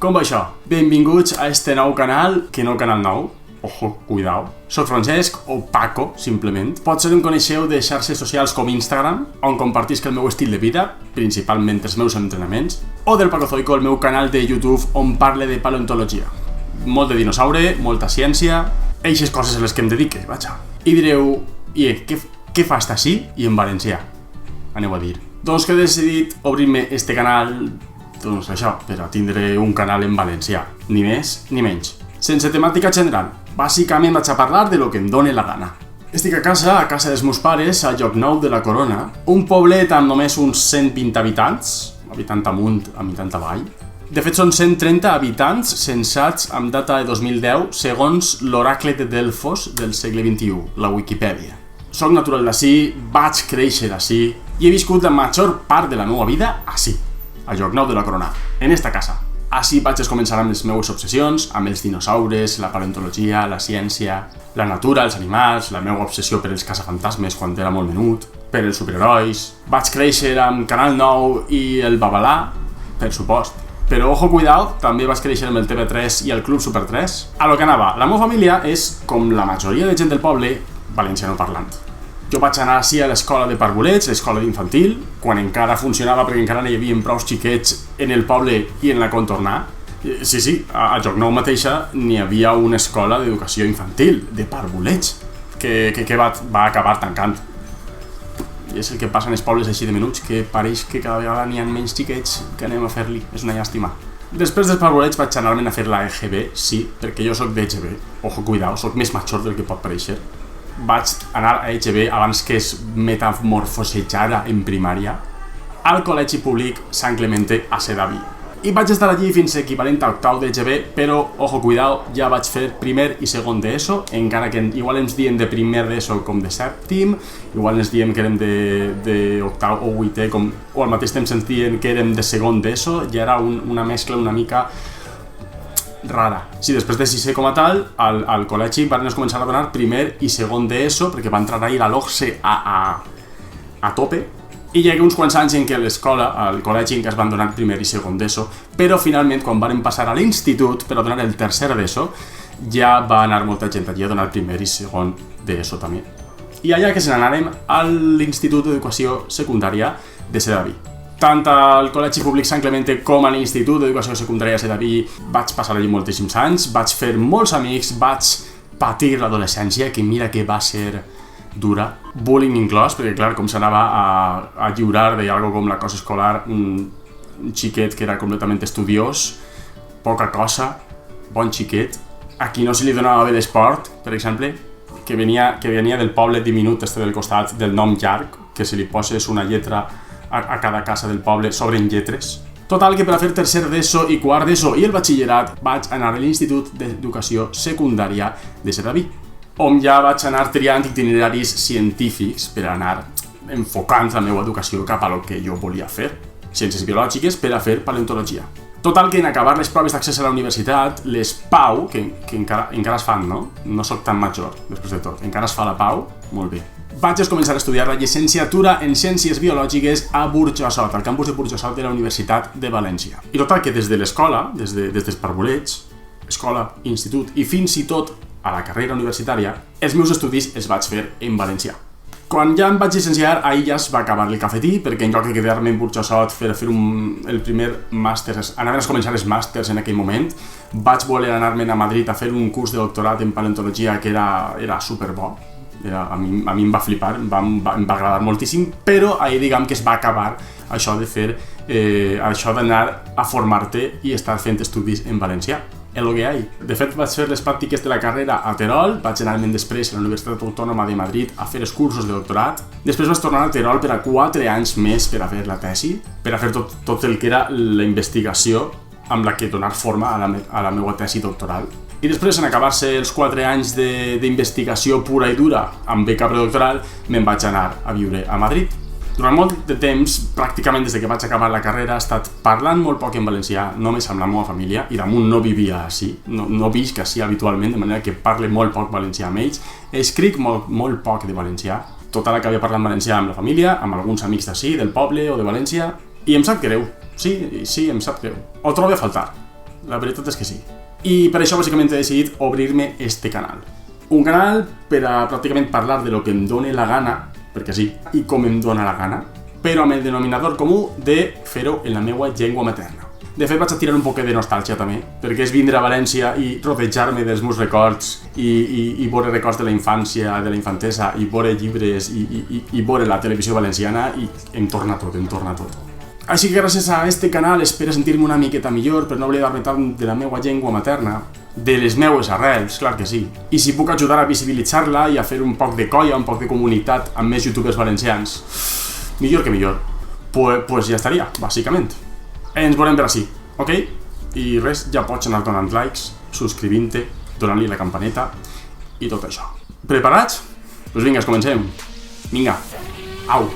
Com va això? Benvinguts a este nou canal, que no canal nou. Ojo, cuidao. Soc Francesc, o Paco, simplement. Potser em coneixeu de xarxes socials com Instagram, on compartisc el meu estil de vida, principalment els meus entrenaments, o del Pacozoico, el meu canal de YouTube, on parle de paleontologia. Molt de dinosaure, molta ciència, eixes coses a les que em dedique, vaja. I direu, què fa estar així i en valencià? Aneu a dir. Doncs que he decidit obrir-me este canal, doncs això, per a tindre un canal en valencià. Ni més ni menys. Sense temàtica general. Bàsicament vaig a parlar de lo que em dóna la gana. Estic a casa dels meus pares, a Llocnou de la Corona, un poblet amb només uns 120 habitants, habitant amunt, habitant avall. De fet, són 130 habitants censats amb data de 2010, segons l'oracle de Delfos del segle XXI, la Wikipedia. Soc natural d'ací, vaig créixer ací i he viscut la major part de la meva vida ací, a Llocnou de la Corona, en esta casa. Així vaig començar amb les meves obsessions, amb els dinosaures, la paleontologia, la ciència, la natura, els animals, la meva obsessió per els caçafantasmes quan era molt menut, per els superherois. Vaig créixer amb Canal 9 i el Babalà, per supost. Però, ojo, cuidao, també vaig créixer amb el TV3 i el Club Super 3. A lo que anava, la meva família és, com la majoria de gent del poble, valenciano parlant. Jo vaig anar així a l'escola de parvulets, l'escola d'infantil, quan encara funcionava perquè encara n'hi havia prou xiquets en el poble i en la contornar. Sí, a Llocnou mateixa n'hi havia una escola d'educació infantil, de parvulets, que va acabar tancant. I és el que passa en els pobles així de menuts, que pareix que cada vegada n'hi ha menys xiquets que anem a fer-li. És una llàstima. Després dels parvulets vaig anar-me'n a fer la EGB, sí, perquè jo soc d'EGB. Ojo, cuidao, soc més major del que pot pareixer. Vaig anar a EGB abans que es metamorfosejara en primària al Col·legi Públic Sant Clemente a Sedaví. I vaig estar allí fins equivalent a octau d'EGB, però, ojo, cuidao, ja vaig fer primer i segon d'ESO, encara que igual ens diem de primer d'ESO com de sèptim, igual ens diem que érem d'octau o vuitè, o al mateix temps ens diem que érem de segon d'ESO, ja era una mescla una mica rara. Sí, després de sisè com a tal, al col·legi van començar a donar primer i segon d'ESO, perquè va entrar ahir la LOGSE a tope, i hi ha uns quants anys en què a l'escola, al col·legi, en què es van donar primer i segon d'ESO, però finalment, quan van passar a l'institut per a donar el tercer d'ESO, ja va anar molta gent allí a donar primer i segon d'ESO també. I allà que se n'anàrem a l'Institut d'Educació Secundària de Sedaví. Tant al Col·legi Públic Sant Clemente com a l'Institut d'Educació Secundària de Sedaví vaig passar allí moltíssims anys, vaig fer molts amics, vaig patir l'adolescència, que mira que va ser dura, bullying inclòs, perquè clar, com s'anava a lliurar de algo com la cosa escolar, un xiquet que era completament estudiós, poca cosa, bon xiquet, a qui no se li donava bé l'esport, per exemple, que venia del poble diminut del costat del nom llarg, que se li poses una lletra a cada casa del poble s'obren lletres. Total, que per a fer tercer d'ESO i quart d'ESO i el batxillerat vaig anar a l'Institut d'Educació Secundària de Sedaví, on ja vaig anar triant itineraris científics per anar enfocant la meva educació cap a lo que jo volia fer, ciències biològiques per a fer paleontologia. Total, que en acabar les proves d'accés a la universitat, les PAU, que encara es fan, no? No soc tan major, després de tot, encara es fa la PAU, molt bé. Vaig començar a estudiar la llicenciatura en Ciències Biològiques a Burjassot, al campus de Burjassot de la Universitat de València. I total, que des de l'escola, des dels parvulets, escola, institut i fins i tot a la carrera universitària, els meus estudis els vaig fer en valencià. Quan ja em vaig llicenciar, ahir ja es va acabar el cafetí, perquè en lloc de quedar-me en Burjassot per fer el primer màster, anaven a començar els màsters en aquell moment, vaig voler anar-me'n a Madrid a fer un curs de doctorat en paleontologia que era superbo. A mi em va flipar, em va agradar moltíssim, però ahir diguem que es va acabar això de fer, això d'anar a formar-te i estar fent estudis en valencià. És el que hi ha. De fet, vaig fer les pràctiques de la carrera a Terol, vaig anar-me'n després a la Universitat Autònoma de Madrid a fer els cursos de doctorat, després vaig tornar a Terol per a 4 anys més per a fer la tesi, per a fer tot el que era la investigació amb la que donar forma a la meva tesi doctoral. I després, en acabar-se els 4 anys d'investigació pura i dura amb beca predoctoral, me'n vaig anar a viure a Madrid. Durant molt de temps, pràcticament des que vaig acabar la carrera, he estat parlant molt poc en valencià, només amb la meva família, i damunt no vivia així, no visc així habitualment, de manera que parle molt poc valencià amb ells. Escric molt poc de valencià, tota la que havia parlat valencià amb la família, amb alguns amics d'ací, del poble o de València, I em sap greu. Sí, em sap greu. Ho trobo a faltar. La veritat és que sí. I per això bàsicament he decidit obrir-me este canal. Un canal per a pràcticament parlar de lo que em dóna la gana, perquè sí, i com em dóna la gana, però amb el denominador comú de fer-ho en la meva llengua materna. De fet, vaig a tirar un poquet de nostàlgia també, perquè és vindre a València i rodejar-me dels meus records i veure records de la infància, de la infantesa, i veure llibres i veure la televisió valenciana i em torna tot. Així que gràcies a este canal espero sentir-me una miqueta millor per no oblidar-me tant de la meva llengua materna, de les meues arrels, clar que sí. I si puc ajudar a visibilitzar-la i a fer un poc de colla, un poc de comunitat amb més youtubers valencians, millor que millor. Pues ja estaria, bàsicament. Ens veurem per ací, ok? I res, ja pots anar donant likes, subscrivint-te, donant-li la campaneta i tot això. Preparats? Doncs vinga, comencem. Vinga, au!